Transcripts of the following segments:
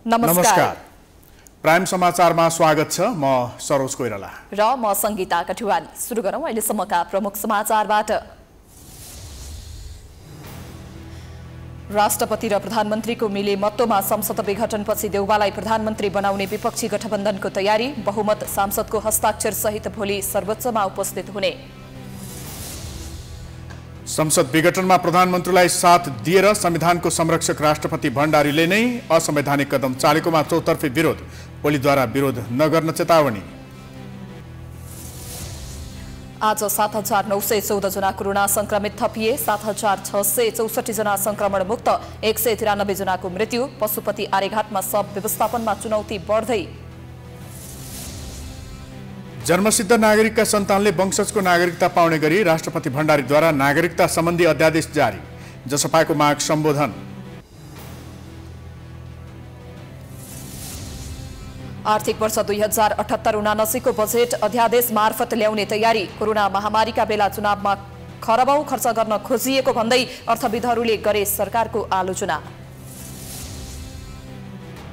नमस्कार। प्राइम समाचारमा स्वागत छ। म सरोज कोइराला र म संगीता कठुवाल। सुरु गरौँ अहिलेसम्मका प्रमुख समाचारबाट। राष्ट्रपति र प्रधानमन्त्रीको मिले मत्तोमा संसद विघटनपछि देउवालाई प्रधानमन्त्री बनाउने विपक्षी गठबन्धनको तयारी। बहुमत सांसदको हस्ताक्षर सहित भोलि सर्वोच्चमा उपस्थित हुने। संसद विघटनमा प्रधानमन्त्रीलाई साथ दिएर संविधानको संरक्षक राष्ट्रपति भण्डारीले नै असंवैधानिक कदम चालेकोमा चौतर्फी विरोध। ओलीद्वारा विरोध नगर्न चेतावनी। आज 7,914 जना कोरोना संक्रमित थपिए। 7,664 जना संक्रमण मुक्त। 193 जनाको मृत्यु। पशुपति आर्यघाटमा शव व्यवस्थापनमा चुनौती बढ्दै। जन्मसिद्ध नागरिकका सन्तानले वंशजको नागरिकता पाउने गरी राष्ट्रपति भण्डारीद्वारा नागरिकता सम्बन्धी अध्यादेश जारी। जसपाको माग सम्बोधन। आर्थिक वर्ष 2078-79 को बजेट अध्यादेश मार्फत ल्याउने तयारी। कोरोना महामारीका बेला चुनावमा खरबौं खर्च गर्न खोजिएको भन्दै अर्थविदहरूले गरे सरकारको आलोचना।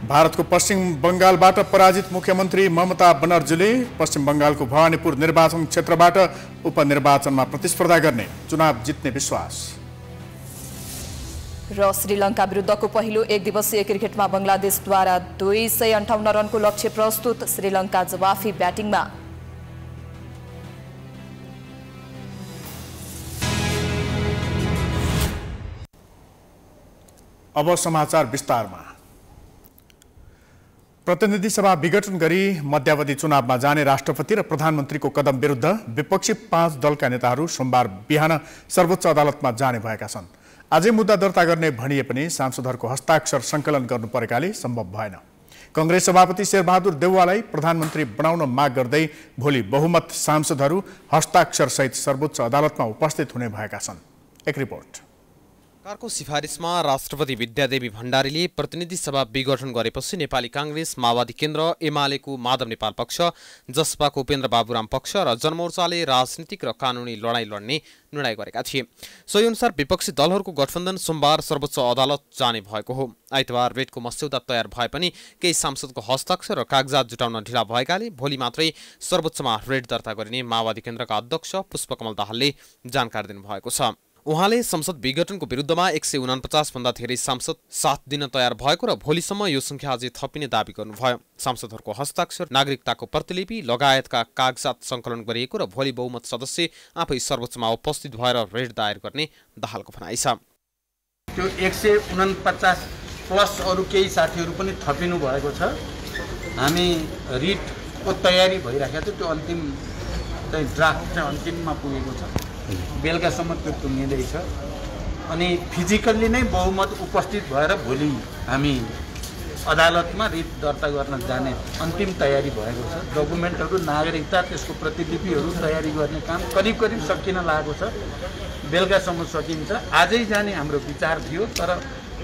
भारतको पश्चिम बंगालबाट पराजित मुख्यमन्त्री ममता बनर्जीले पश्चिम बंगालको भवानीपुर निर्वाचन क्षेत्रबाट उपनिर्वाचनमा प्रतिस्पर्धा गर्ने। चुनाव जित्ने विश्वास। र श्रीलङ्का विरुद्धको पहिलो एक दिवसीय क्रिकेटमा बंगलादेशद्वारा 258 रनको लक्ष्य प्रस्तुत। श्रीलङ्का जवाफी ब्याटिङमा। अब समाचार विस्तारमा। प्रतिनिधि सभा विघटन गरी मध्यावधि चुनावमा जाने राष्ट्रपति र प्रधानमन्त्रीको कदम विरुद्ध विपक्षी 5 दलका नेताहरू सोमबार बिहान सर्वोच्च अदालतमा जाने भएका छन्। आजै मुद्दा दर्ता गर्ने भनिए पनि सांसदहरूको हस्ताक्षर सङ्कलन गर्नु परेकाले सम्भव भएन। कांग्रेस सभापति शेरबहादुर देउवालाई प्रधानमन्त्री बनाउन माग गर्दै भोलि बहुमत सांसदहरू हस्ताक्षर सहित सर्वोच्च अदालतमा उपस्थित हुने भएका छन्। एक रिपोर्ट। सरकारको सिफारिसमा राष्ट्रपति विद्यादेवी भण्डारीले प्रतिनिधि सभा विघटन गरेपछि नेपाली कांग्रेस, माओवादी केन्द्र, एमालेको माधव नेपाल पक्ष, जसपाको उपेन्द्र बाबुराम पक्ष र जनमोर्चाले राजनीतिक र कानुनी लडाईँ लड्ने निर्णय गरेका थिए। सोही अनुसार विपक्षी दलहरूको गठबन्धन सोमबार सर्वोच्च अदालत जाने भएको हो। आइतबार रेटको मस्यौदा तयार भए पनि केही सांसदको हस्ताक्षर र कागजात जुटाउन ढिला भएकाले भोलि मात्रै सर्वोच्चमा रेट दर्ता गरिने माओवादी केन्द्रका अध्यक्ष पुष्पकमल दाहालले जानकारी दिनुभएको छ। उहाँले संसद विघटनको विरुद्धमा 149 भन्दा धेरै सांसद साथ दिन तयार भएको र भोलिसम्म यो संख्या अझै थपिने दावी गर्नुभयो। सांसदहरूको हस्ताक्षर, नागरिकताको प्रतिलिपि लगायतका कागजात सङ्कलन गरिएको र भोलि बहुमत सदस्य आफै सर्वोच्चमा उपस्थित भएर रेट दायर गर्ने दाहालको भनाइ छ। त्यो 149 प्लस अरू केही साथीहरू पनि थपिनु भएको छ। हामी रिटको तयारी भइराखेको छ। त्यो अन्तिम ड्राफ्ट चाहिँ अन्तिममा पुगेको छ। बेलुकासम्म त्यो टुङ्गिँदैछ अनि फिजिकल्ली नै बहुमत उपस्थित भएर भोलि हामी अदालतमा रिट दर्ता गर्न जाने अन्तिम तयारी भएको छ। डकुमेन्टहरू, नागरिकता, त्यसको प्रतिलिपिहरू तयारी गर्ने काम करिब सकिन लागेको छ। बेलुकासम्म सकिन्छ। आजै जाने हाम्रो विचार थियो, तर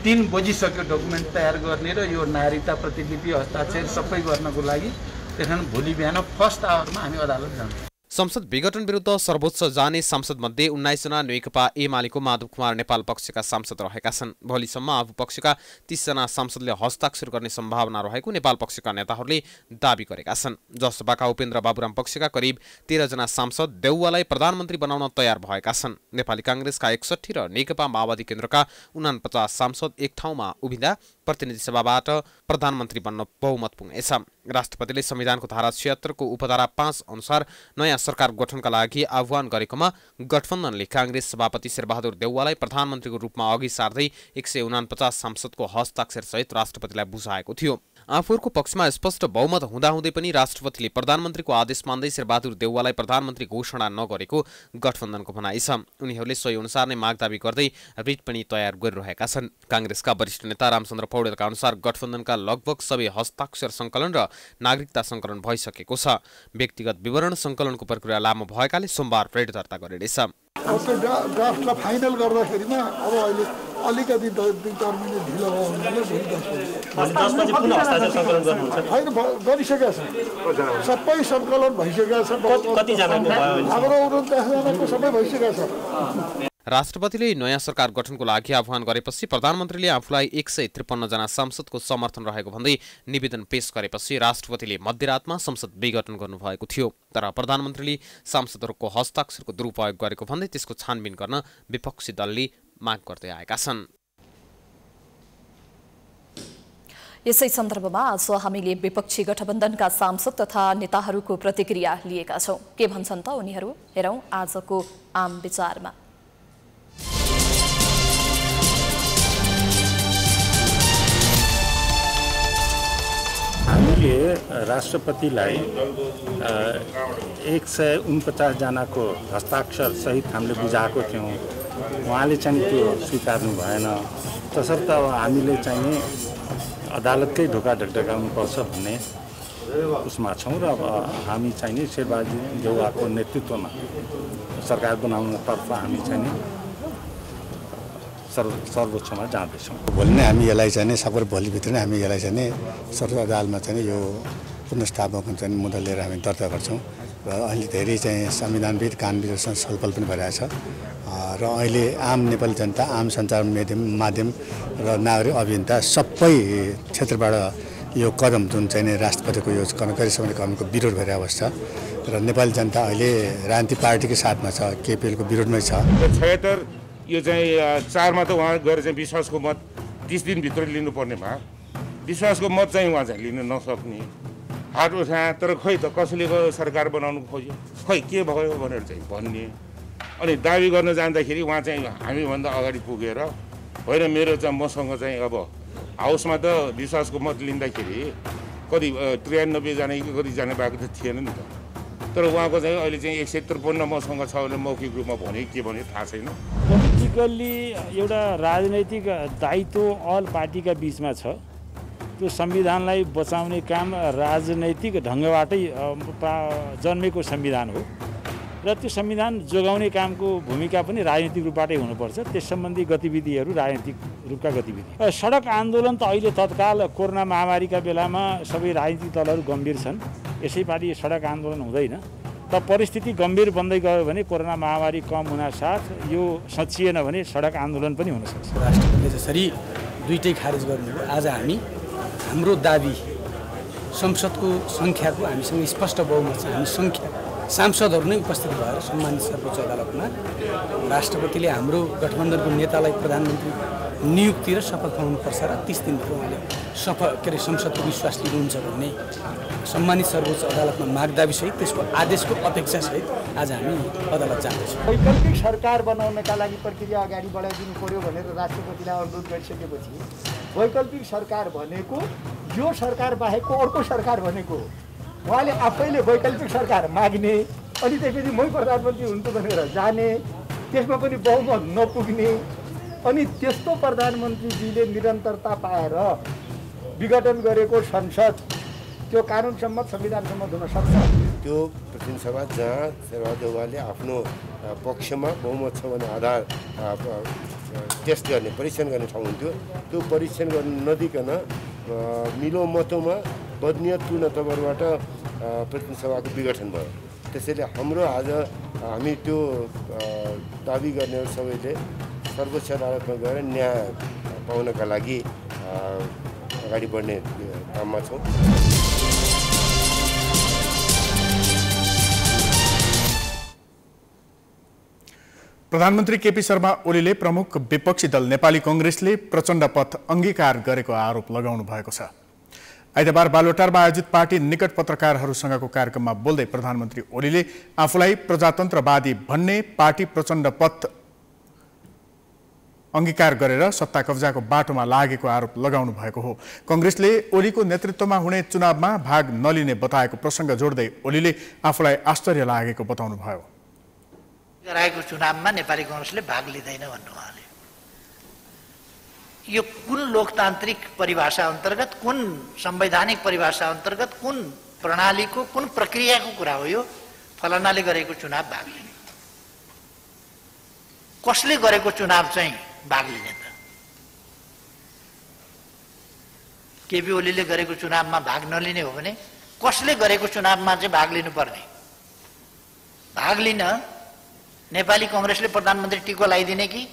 3 बजिसक्यो डकुमेन्ट तयार गर्ने र यो नागरिकता प्रतिलिपि हस्ताक्षर सबै गर्नको लागि। त्यसकारण भोलि बिहान फर्स्ट आवरमा हामी अदालत जान्छौँ। संसद विघटन विरुद्ध सर्वोच्च जाने सांसद मध्ये 19 जना नेकपा एमालेको माधव कुमार नेपाल पक्षका सांसद रहेका छन्। भोलिसम्म आफू पक्षका 30 जना सांसदले हस्ताक्षर गर्ने सम्भावना रहेको नेपाल पक्षका नेताहरूले दावी गरेका छन्। जसपाका उपेन्द्र बाबुराम पक्षका करिब 13 जना सांसद देउवालाई प्रधानमन्त्री बनाउन तयार भएका छन्। नेपाली कांग्रेसका 61 र नेकपा माओवादी केन्द्रका 49 सांसद एक ठाउँमा उभिँदा प्रतिनिधि सभाबाट प्रधानमन्त्री बन्न बहुमत पुग्नेछ। राष्ट्रपतिले संविधानको धारा 76 को उपधारा 5 अनुसार नयाँ सरकार गठनका लागि आह्वान गरेकोमा गठबन्धनले कांग्रेस सभापति शेरबहादुर देउवालाई प्रधानमन्त्रीको रूपमा अघि सार्दै 149 सांसदको हस्ताक्षर सहित राष्ट्रपतिलाई बुझाएको थियो। आफूहरूको पक्षमा स्पष्ट बहुमत हुँदाहुँदै पनि राष्ट्रपतिले प्रधानमन्त्रीको आदेश मान्दै शेरबहादुर देउवालाई प्रधानमन्त्री घोषणा नगरेको गठबन्धनको भनाइ छ। उनीहरूले सोही अनुसार नै माग दावी गर्दै रिट पनि तयार गरिरहेका छन्। कांग्रेसका वरिष्ठ नेता रामचन्द्र पौडेलका अनुसार गठबन्धनका लगभग सबै हस्ताक्षर सङ्कलन र नागरिकता सङ्कलन भइसकेको छ। व्यक्तिगत विवरण सङ्कलनको प्रक्रिया लामो भएकाले सोमबार रेट दर्ता गरिनेछ। ड्राफ्टलाई फाइनल गर्दाखेरिमा अब अहिले अलिकति 2-4 मिनेट ढिलो भयो भने होइन गरिसकेका छ। सबै सङ्कलन भइसकेका छ। हाम्रो 49 जनाको सबै भइसकेका छ। राष्ट्रपतिले नयाँ सरकार गठनको लागि आह्वान गरेपछि प्रधानमन्त्रीले आफूलाई 153 जना सांसदको समर्थन रहेको भन्दै निवेदन पेश गरेपछि राष्ट्रपतिले मध्यरातमा संसद विघटन गर्नुभएको थियो। तर प्रधानमन्त्रीले सांसदहरूको हस्ताक्षरको दुरुपयोग गरेको भन्दै त्यसको छानबिन गर्न विपक्षी दलले माग गर्दै आएका छन्। यसै सन्दर्भमा आज हामीले विपक्षी गठबन्धनका सांसद तथा नेताहरूको प्रतिक्रिया लिएका छौं। के भन्छन् त उनीहरू, हेरौं आजको आम विचारमा। हामीले राष्ट्रपतिलाई 149 जनाको हस्ताक्षर सहित हामीले बुझाएको थियौँ। उहाँले चाहिँ त्यो स्वीकार्नु भएन। तसर्थ अब हामीले चाहिँ अदालतकै ढोका ढकढकाउनु पर्छ भन्ने उसमा छौँ र अब हामी चाहिँ शेरबहादुर देउवाको नेतृत्वमा सरकार बनाउनतर्फ हामी चाहिँ सर्वोच्चमा जाँदैछौँ। भोलि नै हामी यसलाई चाहिँ सबै भोलिभित्र नै हामी यसलाई चाहिँ सर्वोच्च अदालतमा चाहिँ यो पुनर्स्थापनको चाहिँ मुद्दा लिएर हामी दर्ता गर्छौँ र अहिले धेरै चाहिँ संविधानविद कानुनविदसँग छलफल पनि भइरहेछ र अहिले आम नेपाली जनता, आम सञ्चार माध्यम र नागरिक अभियन्ता सबै क्षेत्रबाट यो कदम जुन चाहिँ राष्ट्रपतिको यो कर्मचारी सम्बन्धी कानुनको विरोध भइरहेको अवस्था र नेपाली जनता अहिले राजनीतिक पार्टीको साथमा छ, केपिएलको विरोधमै छ। 76 यो चाहिँ 4मा त उहाँ गएर चाहिँ विश्वासको मत 30 दिनभित्र लिनुपर्नेमा विश्वासको मत चाहिँ उहाँ चाहिँ लिन नसक्ने हात उठाए। तर खोइ त कसैले सरकार बनाउनु खोज्यो, खोइ के भयो भनेर चाहिँ भन्ने। अनि दाबी गर्न जाँदाखेरि उहाँ चाहिँ हामीभन्दा अगाडि पुगेर होइन मेरो चाहिँ मसँग चाहिँ अब हाउसमा त विश्वासको मत लिँदाखेरि कति 93 जना कि कतिजना भएको त थिएन नि त। तर उहाँको चाहिँ अहिले चाहिँ 153 मसँग छ भने मौखिक रूपमा भने के भने थाहा छैन। पोलिटिकल्ली एउटा राजनैतिक दायित्व अल पार्टीका बीचमा छ। त्यो संविधानलाई बचाउने काम राजनैतिक ढङ्गबाटै जन्मेको संविधान हो र त्यो संविधान जोगाउने कामको भूमिका पनि राजनीतिक रूपबाटै हुनुपर्छ। त्यस सम्बन्धी गतिविधिहरू राजनीतिक रूपका गतिविधि। सडक आन्दोलन त अहिले तत्काल कोरोना महामारीका बेलामा सबै राजनीतिक दलहरू गम्भीर छन्, यसैपालि सडक आन्दोलन हुँदैन। त परिस्थिति गम्भीर बन्दै गयो भने कोरोना महामारी कम हुनासाथ यो सचिएन भने सडक आन्दोलन पनि हुन सक्छ। राष्ट्रपतिले जसरी दुईटै खारेज गर्नुभयो, आज हामी हाम्रो दाबी संसदको सङ्ख्याको हामीसँग स्पष्ट बहुमत छ। हामी सङ्ख्या सांसदहरू नै उपस्थित भएर सम्मानित सर्वोच्च अदालतमा राष्ट्रपतिले हाम्रो गठबन्धनको नेतालाई प्रधानमन्त्री नियुक्ति र शपथ पाउनुपर्छ र 30 दिनभित्र उहाँले संसदको विश्वास लिनुहुन्छ भन्ने सम्मानित सर्वोच्च अदालतमा माग दाबीसहित त्यसको आदेशको अपेक्षासहित आज हामी अदालत जाँदैछौँ। वैकल्पिक सरकार बनाउनका लागि प्रक्रिया अगाडि बढाइदिनु पर्यो भनेर राष्ट्रपतिलाई अनुरोध गरिसकेपछि वैकल्पिक सरकार भनेको यो सरकार बाहेकको अर्को सरकार भनेको उहाँले आफैले वैकल्पिक सरकार माग्ने अनि त्यसपछि मै प्रधानमन्त्री हुन्छु भनेर जाने, त्यसमा पनि बहुमत नपुग्ने अनि त्यस्तो प्रधानमन्त्रीजीले निरन्तरता पाएर विघटन गरेको संसद त्यो कानुन सम्मत संविधान सम्मत हुन सक्छ। त्यो प्रतिनिधि सभा जहाँ शेरबहादुर देउवाले आफ्नो पक्षमा बहुमत छ भने आधार टेस्ट गर्ने परीक्षण गर्ने ठाउँ हुन्थ्यो। त्यो परीक्षण गर्न नदिकन मिलोमतोमा बदनियतपूर्ण तवरबाट प्रतिनिधि सभाको विघटन भयो। त्यसैले हाम्रो आज हामी त्यो दाबी गर्नेहरू सबैले सर्वोच्च अदालतमा गएर न्याय पाउनका लागि अगाडि बढ्ने काममा छौँ। प्रधानमन्त्री केपी शर्मा ओलीले प्रमुख विपक्षी दल नेपाली कांग्रेसले प्रचण्ड पथ अंगीकार गरेको आरोप लगाउनु भएको छ। आइतबार बालुवाटारमा आयोजित पार्टी निकट पत्रकारहरूसँगको कार्यक्रममा बोल्दै प्रधानमन्त्री ओलीले आफूलाई प्रजातन्त्रवादी भन्ने पार्टी प्रचण्ड पथ अंगीकार गरेर सत्ता कब्जाको बाटोमा लागेको आरोप लगाउनु भएको हो। कांग्रेसले ओलीको नेतृत्वमा हुने चुनावमा भाग नलिने बताएको प्रसंग जोड्दै ओलीले आफूलाई आश्चर्य लागेको बताउनुभयो। गराएको चुनावमा नेपाली कांग्रेसले भाग लिँदैन भन्नु उहाँले। यो कुन लोकतान्त्रिक परिभाषा अन्तर्गत, कुन संवैधानिक परिभाषा अन्तर्गत, कुन प्रणालीको, कुन प्रक्रियाको कुरा हो यो? फलानाले गरेको चुनाव भाग लिने, कसले गरेको चुनाव चाहिँ भाग लिने त? केपी ओलीले गरेको चुनावमा भाग नलिने हो भने कसले गरेको चुनावमा चाहिँ भाग लिनुपर्ने? भाग लिन नेपाली कांग्रेसले प्रधानमन्त्री टिको लगाइदिने कि?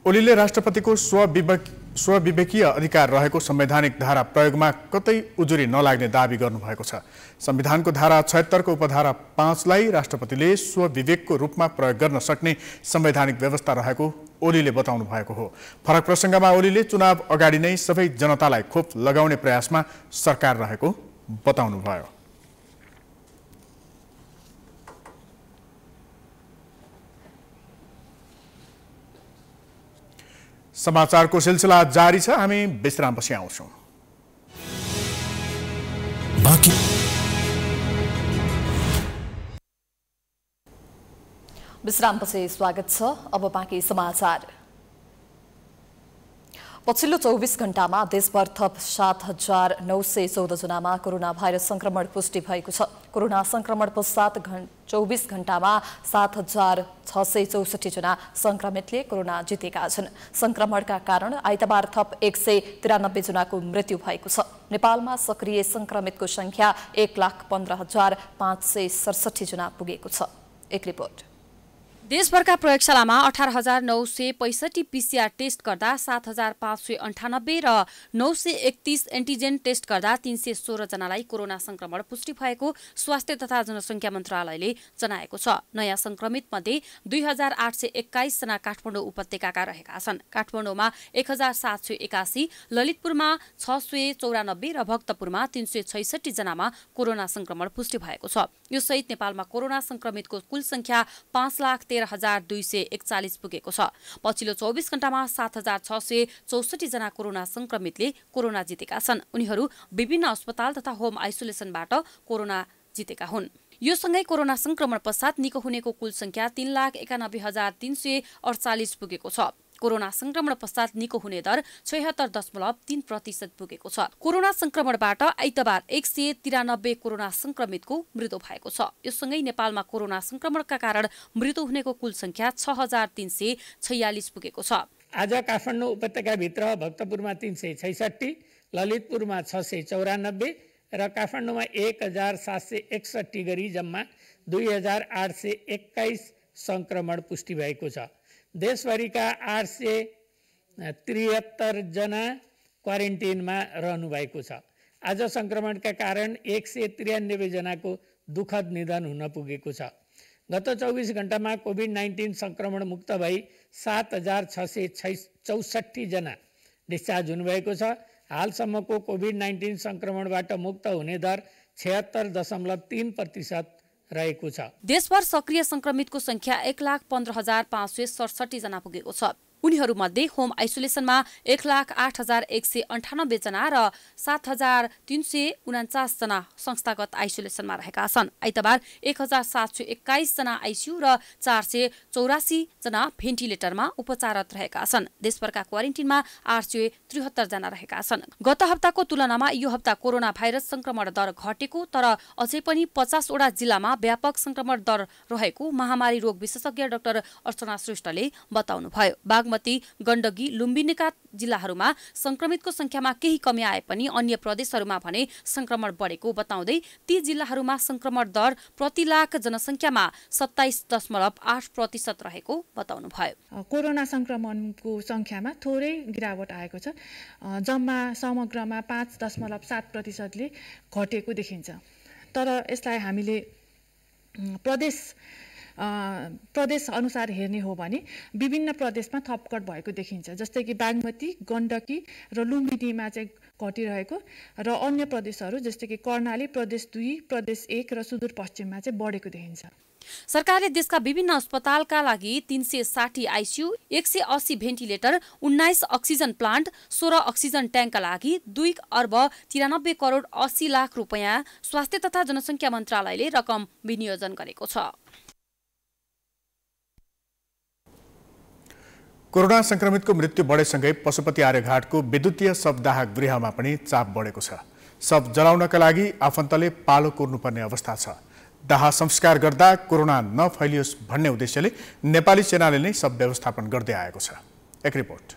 ओलीले राष्ट्रपतिको स्वविवेकीय अधिकार रहेको संवैधानिक धारा प्रयोगमा कतै उजुरी नलाग्ने दाबी गर्नुभएको छ। संविधानको धारा 76 को उपधारा 5 लाई राष्ट्रपतिले स्वविवेकको रूपमा प्रयोग गर्न सक्ने संवैधानिक व्यवस्था रहेको ओलीले बताउनु भएको हो। फरक प्रसङ्गमा ओलीले चुनाव अगाडि नै सबै जनतालाई खोप लगाउने प्रयासमा सरकार रहेको बताउनु भयो। समाचारको सिलसिला जारी छ, हामी विश्रामपछि आउँछौँ। विश्रामपछि स्वागत छ। अब बाँकी समाचार। पछिल्लो 24 घण्टामा देशभर थप 7,914 जनामा कोरोना भाइरस संक्रमण पुष्टि भएको छ। कोरोना संक्रमण पश्चात 24 घण्टामा 7,664 जना संक्रमितले कोरोना जितेका छन्। संक्रमणका कारण आइतबार थप 193 जनाको मृत्यु भएको छ। नेपालमा सक्रिय संक्रमितको संख्या 1,15,567 जना पुगेको छ। एक रिपोर्ट। देशभरका प्रयोगशालामा 18,965 पीसीआर टेस्ट गर्दा 7,598 र 931 एन्टिजेन टेस्ट गर्दा 316 जनालाई कोरोना संक्रमण पुष्टि भएको स्वास्थ्य तथा जनसंख्या मन्त्रालयले जनाएको छ। नयाँ संक्रमित मध्ये 2,821 जना काठमाडौँ उपत्यकाका रहेका छन्। काठमाडौँमा 1,781, ललितपुरमा 694 र भक्तपुरमा 366 जनामा कोरोना संक्रमण पुष्टि भएको छ। यो सहित नेपालमा कोरोना संक्रमितको कुल संख्या 5,13,241 पुगेको छ। पछिल्लो 24 घण्टामा 7,664 जना कोरोना संक्रमितले कोरोना जितेका छन्। उनीहरू विभिन्न अस्पताल तथा होम आइसोलेसनबाट कोरोना जितेका हुन्। यो सँगै कोरोना संक्रमण पश्चात निको हुनेको कुल संख्या 3,91,348 पुगेको छ। कोरोना संक्रमण पश्चात निको हुने दर 76.3% पुगेको छ। कोरोना संक्रमणबाट आइतबार 193 कोरोना संक्रमितको मृत्यु भएको छ। यससँगै नेपालमा कोरोना संक्रमणका कारण मृत्यु हुनेको कुल संख्या 6,346 पुगेको छ। आज काठमाडौँ उपत्यकाभित्र भक्तपुरमा 366, ललितपुरमा 694 र काठमाडौँमा 1,761 गरी जम्मा 2,821 संक्रमण पुष्टि भएको छ। देशभरिका 873 जना क्वारेन्टिनमा रहनु भएको छ। आज संक्रमणका कारण 193 जनाको दुःखद निधन हुन पुगेको छ। गत 24 घण्टामा कोभिड-19 संक्रमण मुक्त भई 7,664 जना डिस्चार्ज हुनुभएको छ। हालसम्मको कोभिड-19 संक्रमणबाट मुक्त हुने दर 76.3% रहेको छ। देशभर सक्रिय संक्रमितको संख्या 1,15,567 जना पुगेको छ। उनीहरूमध्ये होम आइसोलेसनमा 1,08,198 जना र 7,349 जना संस्थागत आइसोलेसनमा रहेका छन्। आइतबार 1,721 जना आइसियू र 484 जना भेन्टिलेटरमा उपचाररत रहेका छन्। देशभरका क्वारेन्टिनमा 873 जना रहेका छन्। गत हप्ताको तुलनामा यो हप्ता कोरोना भाइरस संक्रमण दर घटेको तर अझै पनि 50 वटा जिल्लामा व्यापक संक्रमण दर रहेको महामारी रोग विशेषज्ञ डाक्टर अर्चना श्रेष्ठले बताउनुभयो। बागमती, गण्डकी, लुम्बिनीका जिल्लाहरूमा संक्रमितको संख्यामा केही कमी आए पनि अन्य प्रदेशहरूमा भने संक्रमण बढेको बताउँदै ती जिल्लाहरूमा संक्रमण दर प्रति लाख जनसंख्यामा 27.8% रहेको बताउनुभयो। कोरोना संक्रमणको संख्यामा थोरै गिरावट आएको छ। जम्मा समग्रमा 5.7%ले घटेको देखिन्छ। तर यसलाई हामीले प्रदेश अनुसार हेर्ने हो भने विभिन्न प्रदेशमा थपघट भएको देखिन्छ। जस्तै कि बागमती, गण्डकी र लुम्बिनीमा चाहिँ घटिरहेको र अन्य प्रदेशहरू जस्तै कि कर्णाली, प्रदेश 2, प्रदेश 1 र सुदूरपश्चिममा चाहिँ बढेको देखिन्छ। सरकारले देशका विभिन्न अस्पतालका लागि 360 ICU, 180 ventilator, 19 oxygen plant, 16 oxygen ट्याङ्कका लागि 2,93,80,00,000 रुपैयाँ स्वास्थ्य तथा जनसंख्या मन्त्रालयले रकम विनियोजन गरेको छ। कोरोना संक्रमितको मृत्यु बढेसँगै पशुपति आर्यघाटको विद्युतीय शवदाह गृहमा पनि चाप बढेको छ। शव जलाउनका लागि आफन्तले पालो कोर्नुपर्ने अवस्था छ। दाह संस्कार गर्दा कोरोना नफैलियोस् भन्ने उद्देश्यले नेपाली सेनाले नै शव व्यवस्थापन गर्दै आएको छ। एक रिपोर्ट।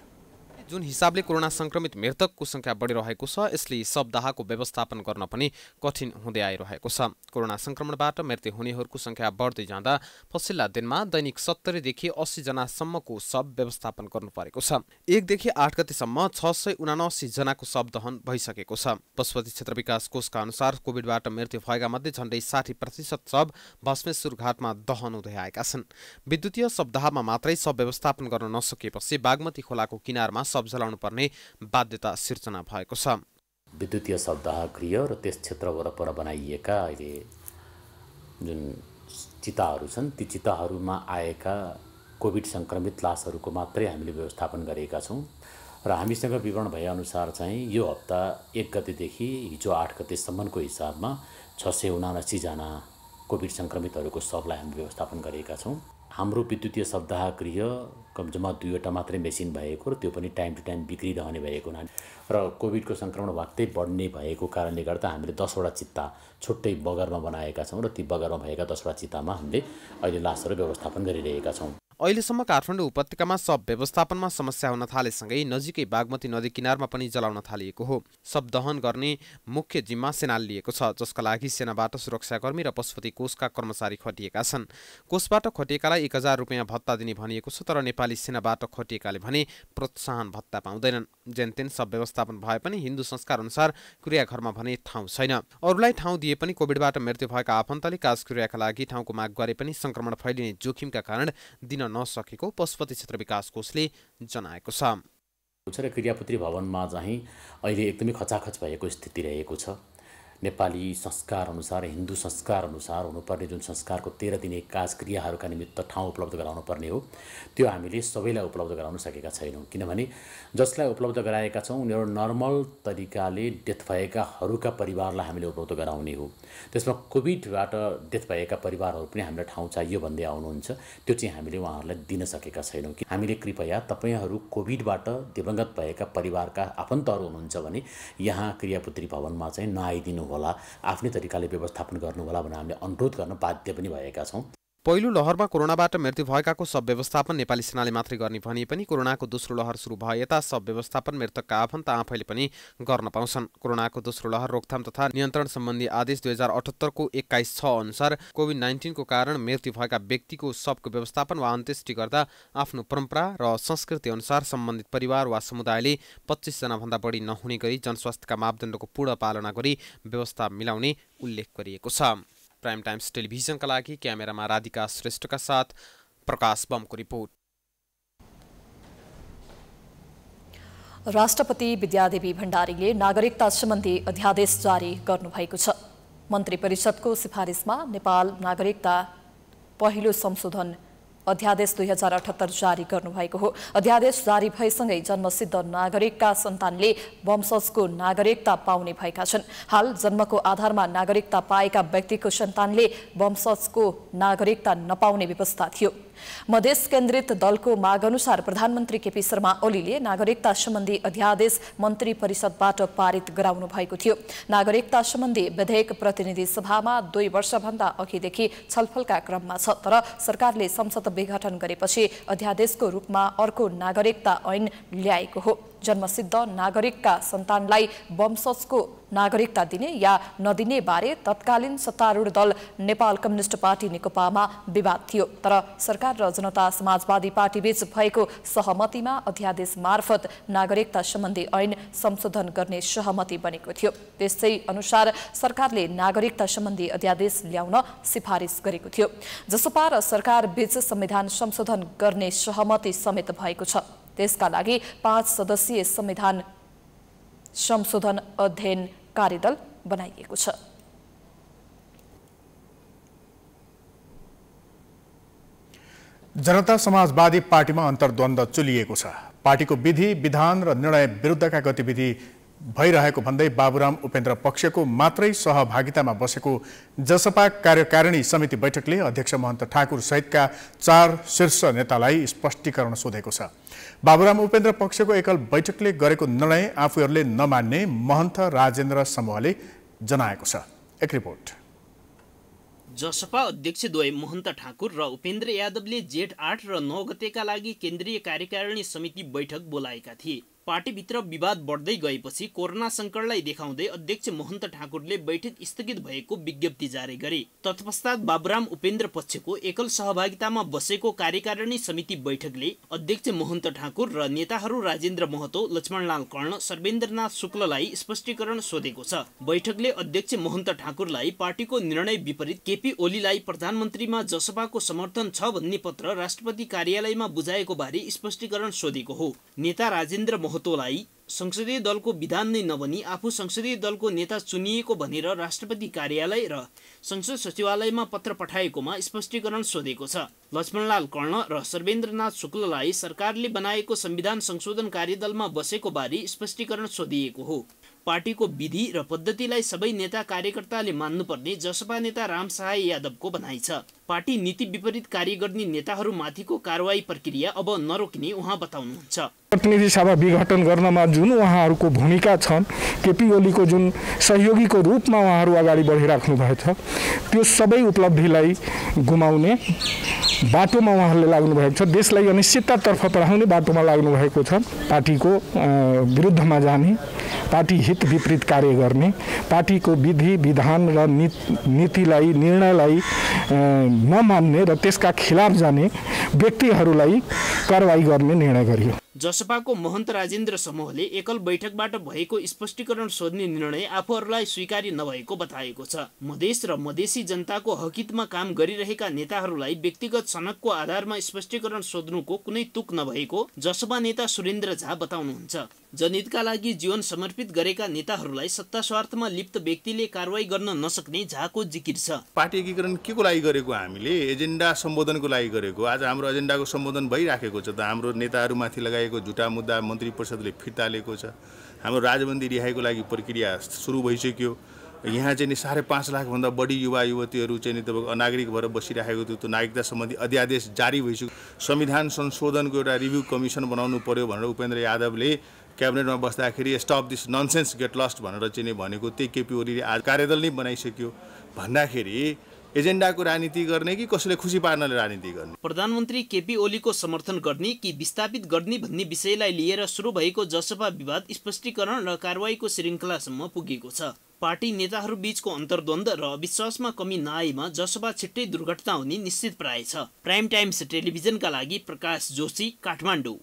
जुन हिसाबले कोरोना संक्रमित मृतकको संख्या बढिरहेको छ यसले शवदाहको व्यवस्थापन गर्न पनि कठिन हुँदै आइरहेको छ। कोरोना संक्रमणबाट मृत्यु हुनेहरूको संख्या बढ्दै जाँदा पछिल्ला दिनमा दैनिक 70 देखि 80 जनासम्मको शव व्यवस्थापन गर्नु परेको छ। 1 देखि 8 गतेसम्म 679 जनाको शव दहन भइसकेको छ। पशुपति क्षेत्र विकास कोषका अनुसार कोभिडबाट मृत्यु भएका मध्ये झण्डै 60% शव भस्मेश्वर घाटमा दहन हुँदै आएका छन्। विद्युतीय शवदाहमा मात्रै शव व्यवस्थापन गर्न नसकेपछि बागमती खोलाको किनारमा शव जलाउनु पर्ने बाध्यता सिर्जना भएको छ। विद्युतीय शवदाह गृह र त्यस क्षेत्र वरपर बनाइएका अहिले जुन चिताहरू छन् ती चिताहरूमा आएका कोभिड संक्रमित लासहरूको मात्रै हामीले व्यवस्थापन गरेका छौँ र हामीसँग विवरण भएअनुसार चाहिँ यो हप्ता 1 गतेदेखि हिजो 8 गतेसम्मको हिसाबमा 679 जना कोभिड संक्रमितहरूको शवलाई हामीले व्यवस्थापन गरेका छौँ। हाम्रो विद्युतीय शवदाह गृह कमजोरमा 2वटा मात्रै मेसिन भएको र त्यो पनि टाइम टु टाइम बिग्रिरहने भएको हुनाले र कोभिडको संक्रमण वाक्कै बढ्ने भएको कारणले गर्दा हामीले 10वटा चित्ता छुट्टै बगरमा बनाएका छौँ र ती बगरमा भएका 10वटा चित्तामा हामीले अहिले लासहरू व्यवस्थापन गरिरहेका छौँ। अहिलेसम्म काठमाडौँ उपत्यकामा शव व्यवस्थापनमा समस्या हुन थालेसँगै नजिकै बागमती नदी किनारमा पनि जलाउन थालिएको हो। शव दहन गर्ने मुख्य जिम्मा सेनाले लिएको छ, जसका लागि सेनाबाट सुरक्षाकर्मी र पशुपति कोषका कर्मचारी खटिएका छन्। कोषबाट खटिएकालाई 1000 रुपियाँ भत्ता दिने भनिएको छ, तर नेपाली सेनाबाट खटिएकाले भने प्रोत्साहन भत्ता पाउँदैनन्। जेनतेन शव व्यवस्थापन भए पनि हिन्दू संस्कार अनुसार क्रियाघरमा भने ठाउँ छैन। अरूलाई ठाउँ दिए पनि कोभिडबाट मृत्यु भएका आफन्तले काजक्रियाका लागि ठाउँको माग गरे पनि संक्रमण फैलिने जोखिमका कारण दिन नसकेको पशुपति क्षेत्र विकास कोषले जनाएको छ। क्रियापुत्री भवनमा चाहिँ अहिले एकदमै खचाखच भएको स्थिति रहेको छ। नेपाली संस्कार अनुसार हिन्दू संस्कार अनुसार हुनुपर्ने जुन संस्कारको 13 दिने काजक्रियाहरूका निमित्त ठाउँ उपलब्ध गराउनु पर्ने हो त्यो हामीले सबैलाई उपलब्ध गराउन सकेका छैनौँ। किनभने जसलाई उपलब्ध गराएका छौँ उनीहरू नर्मल तरिकाले डेथ भएकाहरूका परिवारलाई हामीले उपलब्ध गराउने हो। त्यसमा कोभिडबाट डेथ भएका परिवारहरू पनि हामीलाई ठाउँ चाहियो भन्दै आउनुहुन्छ, त्यो चाहिँ हामीले उहाँहरूलाई दिन सकेका छैनौँ। हामीले कृपया तपाईहरू कोभिडबाट दिवंगत भएका परिवारका आफन्तहरू हुनुहुन्छ भने यहाँ क्रियापुत्री भवनमा चाहिँ नआइदिनु होला, आफ्नै तरिकाले व्यवस्थापन गर्नु होला भनेर हामीले अनुरोध गर्न बाध्य पनि भएका छौँ। पहिलो लहरमा कोरोनाबाट मृत्यु भएकाको शव व्यवस्थापन नेपाली सेनाले मात्रै गर्ने भनिए पनि कोरोनाको दोस्रो लहर सुरु भए यता शव व्यवस्थापन मृतकका आफन्त आफैले पनि गर्न पाउँछन्। कोरोनाको दोस्रो लहर रोकथाम तथा नियन्त्रण सम्बन्धी आदेश 2078 को 21(6) अनुसार कोभिड-19 को कारण मृत्यु भएका व्यक्तिको शवको व्यवस्थापन वा अन्त्येष्टि गर्दा आफ्नो परम्परा र संस्कृति अनुसार सम्बन्धित परिवार वा समुदायले 25 जना भन्दा बढी नहुने गरी जनस्वास्थ्यका मापदण्डको पूर्ण पालना गरी व्यवस्था मिलाउने उल्लेख गरिएको छ। प्राइम टाइम्स टेलिभिजनका लागि क्यामेरामा राधिका श्रेष्ठका साथ प्रकाश बमको रिपोर्ट। राष्ट्रपति विद्यादेवी भण्डारीले नागरिकता सम्बन्धी अध्यादेश जारी गर्नुभएको छ। मन्त्री परिषदको सिफारिसमा नेपाल नागरिकता पहिलो संशोधन अध्यादेश 2078 जारी गर्नुभएको हो। अध्यादेश जारी भएसँगै जन्मसिद्ध नागरिकका सन्तानले वंशजको नागरिकता पाउने भएका छन्। हाल जन्मको आधारमा नागरिकता पाएका व्यक्तिको सन्तानले वंशजको नागरिकता नपाउने व्यवस्था थियो। मधेस केन्द्रित दलको माग अनुसार प्रधानमन्त्री केपी शर्मा ओलीले नागरिकता सम्बन्धी अध्यादेश मन्त्री परिषदबाट पारित गराउनु भएको थियो। नागरिकता सम्बन्धी विधेयक प्रतिनिधि सभामा 2 वर्षभन्दा अघिदेखि छलफलका क्रममा छ, तर सरकारले संसद विघटन गरेपछि अध्यादेशको रूपमा अर्को नागरिकता ऐन ल्याएको हो। जन्मसिद्ध नागरिकका सन्तानलाई वंशजको नागरिकता दिने या नदिने बारे तत्कालीन सत्तारूढ दल नेपाल कम्युनिस्ट पार्टी नेकपामा विवाद थियो, तर सरकार र जनता समाजवादी पार्टी बीच भएको सहमतिमा अध्यादेश मार्फत नागरिकता सम्बन्धी ऐन संशोधन गर्ने सहमति बनेको थियो। त्यसै अनुसार सरकारले नागरिकता सम्बन्धी अध्यादेश ल्याउन सिफारिस गरेको थियो। जसपा र सरकार बीच संविधान संशोधन गर्ने सहमति समेत भएको छ। त्यसका लागि 5 सदस्यीय संविधान संशोधन अध्ययन कार्यदल बनाइएको छ। जनता समाजवादी पार्टीमा अन्तर्द्वन्द्व चुलिएको छ। पार्टीको विधि विधान र निर्णय विरुद्धका गतिविधि भइरहेको भन्दै बाबुराम उपेन्द्र पक्षको मात्रै सहभागितामा बसेको जसपा कार्यकारिणी समिति बैठकले अध्यक्ष महन्त ठाकुर सहितका 4 शीर्ष नेतालाई स्पष्टीकरण सोधेको छ। बाबुराम उपेन्द्र पक्षको एकल बैठकले गरेको निर्णय आफूहरूले नमान्ने महन्त राजेन्द्र समूहले जनाएको छ। एक रिपोर्ट। जसपा अध्यक्षद्वय महन्त ठाकुर र उपेन्द्र यादवले जेठ 8 र 9 गतेका लागि केन्द्रीय कार्यकारिणी समिति बैठक बोलाएका थिए। पार्टीभित्र विवाद बढ्दै गएपछि कोरोना संकटलाई देखाउँदै अध्यक्ष महन्त ठाकुरले बैठक स्थगित भएको विज्ञप्ति जारी गरे। तत्पश्चात बाबुराम उपेन्द्र पक्षको एकल सहभागितामा बसेको कार्यकारिणी समिति बैठकले अध्यक्ष महन्त ठाकुर र नेताहरू राजेन्द्र महतो, लक्ष्मणलाल कर्ण, सर्वेन्द्रनाथ शुक्ललाई स्पष्टीकरण सोधेको छ। बैठकले अध्यक्ष महन्त ठाकुरलाई पार्टीको निर्णय विपरीत केपी ओलीलाई प्रधानमन्त्रीमा जसपाको समर्थन छ भन्ने पत्र राष्ट्रपति कार्यालयमा बुझाएको बारे स्पष्टीकरण सोधेको हो। नेता राजेन्द्र महतोलाई संसदीय दलको विधान नै नबनी आफू संसदीय दलको नेता चुनिएको भनेर राष्ट्रपति कार्यालय र संसद सचिवालयमा पत्र पठाएकोमा स्पष्टीकरण सोधेको छ। लक्ष्मणलाल कर्ण र सर्वेन्द्रनाथ शुक्ललाई सरकारले बनाएको संविधान संशोधन कार्यदलमा बसेको बारे स्पष्टीकरण सोधिएको हो। पार्टीको विधि र पद्धतिलाई सबै नेता कार्यकर्ताले मान्नुपर्ने जसपा नेता रामसहाय यादवको भनाइ छ। पार्टी नीति विपरीत कार्य गर्ने नेताहरूमाथिको कारवाही प्रक्रिया अब नरोक्ने उहाँ बताउनुहुन्छ। प्रतिनिधि सभा विघटन गर्नमा जुन उहाँहरूको भूमिका छन्, केपी ओलीको जुन सहयोगीको रूपमा उहाँहरू अगाडि बढिराख्नु भएको छ, त्यो सबै उपलब्धिलाई गुमाउने बाटोमा उहाँहरूले लाग्नु भएको छ। देशलाई अनिश्चिततातर्फ पठाउने बाटोमा लाग्नु भएको छ। पार्टीको विरुद्धमा जाने, पार्टी हित विपरीत कार्य गर्ने, पार्टीको विधि विधान र नीतिलाई निर्णयलाई नमान्ने र त्यसका खिलाफ जाने व्यक्तिहरूलाई कारवाही गर्ने निर्णय गरियो। जसपाको महन्त राजेन्द्र समूहले एकल बैठकबाट भएको स्पष्टीकरण सोध्ने निर्णय आफूहरूलाई स्वीकार्य नभएको बताएको छ। मधेस र मधेसी जनताको हकितमा काम गरिरहेका नेताहरूलाई व्यक्तिगत सनकको आधारमा स्पष्टीकरण सोध्नुको कुनै तुक नभएको जसपा नेता सुरेन्द्र झा बताउनुहुन्छ। जनहितका लागि जीवन समर्पित गरेका नेताहरूलाई सत्ता स्वार्थमा लिप्त व्यक्तिले कारवाही गर्न नसक्ने झाको जिकिर छ। पार्टी एकीकरण के को लागि गरेको? हामीले एजेन्डा सम्बोधनको लागि गरेको। आज हाम्रो एजेन्डाको सम्बोधन भइराखेको छ त। हाम्रो नेताहरूमाथि लगाएको झुटा मुद्दा मन्त्री परिषदले फिर्ता लिएको छ। हाम्रो राजबन्दी रिहाईको लागि प्रक्रिया सुरु भइसक्यो। यहाँ चाहिँ नि 5.5 लाखभन्दा बढी युवा युवतीहरू चाहिँ नि तपाईँको अनागरिक भएर बसिराखेको थियो। त्यो नागरिकता सम्बन्धी अध्यादेश जारी भइसक्यो। संविधान संशोधनको एउटा रिभ्यू कमिसन बनाउनु पर्यो भनेर उपेन्द्र यादवले क्याबिनेटमा बस्दाखेरि stop this nonsense get lost भनेर चाहिँ भनेको। त्यही केपी ओलीले आज कार्यदल नै बनाइसक्यो भन्दाखेरि एजेन्डाको राजनीति गर्ने कि कसैले खुसी पार्नले राजनीति गर्ने? प्रधानमन्त्री केपी ओलीको समर्थन गर्ने कि विस्थापित गर्ने भन्ने विषयलाई लिएर सुरु भएको जसपा विवाद स्पष्टीकरण र कारवाहीको श्रृङ्खलासम्म पुगेको छ। पार्टी नेताहरू बीचको अन्तर्द्वन्द र अविश्वासमा कमी नआएमा जसपा छिट्टै दुर्घटना हुने निश्चित प्राय छ। प्राइम टाइम्स टेलिभिजनका लागि प्रकाश जोशी, काठमाडौँ।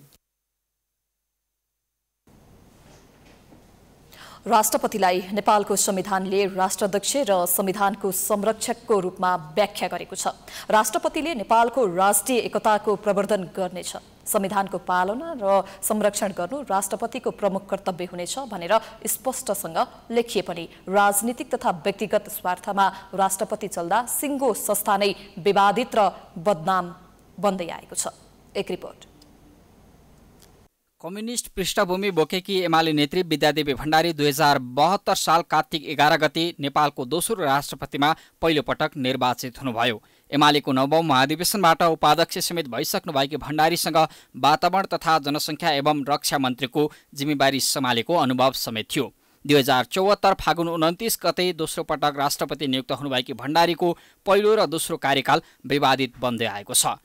राष्ट्रपतिलाई नेपालको संविधानले राष्ट्राध्यक्ष र संविधानको संरक्षकको रूपमा व्याख्या गरेको छ। राष्ट्रपतिले नेपालको राष्ट्रिय एकताको प्रवर्धन गर्नेछ, संविधानको पालना र संरक्षण गर्नु राष्ट्रपतिको प्रमुख कर्तव्य हुनेछ भनेर स्पष्टसँग लेखिए पनि राजनीतिक तथा व्यक्तिगत स्वार्थमा राष्ट्रपति चल्दा सिङ्गो संस्था नै विवादित र बदनाम बन्दै आएको छ। एक रिपोर्ट। कम्युनिस्ट पृष्ठभूमि बोकेकी एमाले नेत्री विद्यादेवी भण्डारी 2072 साल कार्तिक 11 गते नेपालको दोस्रो राष्ट्रपतिमा पहिलो पटक निर्वाचित हुनुभयो। एमालेको 9औं महाधिवेशनबाट उपाध्यक्ष समेत भइसक्नुभएकी भण्डारीसँग वातावरण तथा जनसङ्ख्या एवं रक्षा मन्त्रीको जिम्मेवारी सम्हालेको अनुभव समेत थियो। 2074 फागुन 29 गते दोस्रो पटक राष्ट्रपति नियुक्त हुनुभएकी भण्डारीको पहिलो र दोस्रो कार्यकाल विवादित बन्दै आएको छ।